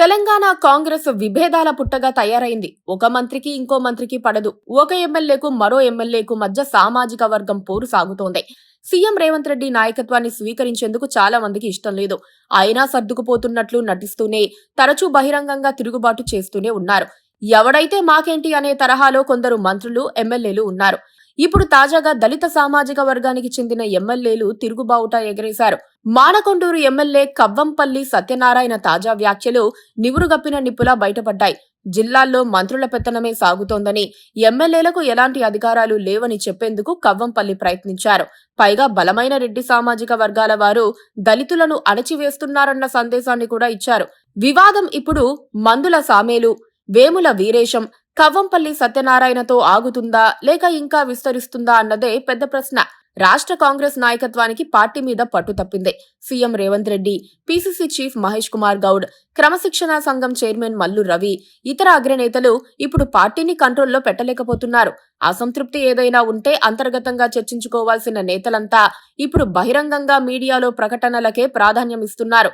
తెలంగాణ కాంగ్రెస్ విభేదాల పుట్టగా తయారైంది. ఒక మంత్రికి ఇంకో మంత్రికి పడదు. ఒక ఎమ్మెల్యేకు మరో ఎమ్మెల్యేకు మధ్య సామాజిక వర్గం పోరు సాగుతోంది. సీఎం రేవంత్ రెడ్డి నాయకత్వాన్ని స్వీకరించేందుకు చాలా మందికి ఇష్టం లేదు. అయినా సర్దుకుపోతున్నట్లు నటిస్తూనే తరచూ బహిరంగంగా తిరుగుబాటు చేస్తూనే ఉన్నారు. ఎవడైతే మాకేంటి అనే తరహాలో కొందరు మంత్రులు, ఎమ్మెల్యేలు ఉన్నారు. ఇప్పుడు తాజాగా దళిత సామాజిక వర్గానికి చెందిన ఎమ్మెల్యేలు తిరుగుబావుట ఎగరేశారు. మానకొండూరు ఎమ్మెల్యే కవ్వంపల్లి సత్యనారాయణ తాజా వ్యాఖ్యలు నివురుగప్పిన నిప్పులా బయటపడ్డాయి. జిల్లాల్లో మంత్రుల పెత్తనమే సాగుతోందని, ఎమ్మెల్యేలకు ఎలాంటి అధికారాలు లేవని చెప్పేందుకు కవ్వంపల్లి ప్రయత్నించారు. పైగా బలమైన రెడ్డి సామాజిక వర్గాల వారు దళితులను అణచివేస్తున్నారన్న సందేశాన్ని కూడా ఇచ్చారు. వివాదం ఇప్పుడు మందుల సామేలు, వేముల వీరేశం, కవ్వంపల్లి సత్యనారాయణతో ఆగుతుందా లేక ఇంకా విస్తరిస్తుందా అన్నదే పెద్ద ప్రశ్న. రాష్ట్ర కాంగ్రెస్ నాయకత్వానికి పార్టీ మీద పట్టు తప్పింది. CM Revanth Reddy, PCC chief Mahesh Kumar Goud, క్రమశిక్షణా సంఘం చైర్మన్ మల్లు రవి, ఇతర అగ్రనేతలు ఇప్పుడు పార్టీని కంట్రోల్లో పెట్టలేకపోతున్నారు. అసంతృప్తి ఏదైనా ఉంటే అంతర్గతంగా చర్చించుకోవాల్సిన నేతలంతా ఇప్పుడు బహిరంగంగా మీడియాలో ప్రకటనలకే ప్రాధాన్యమిస్తున్నారు.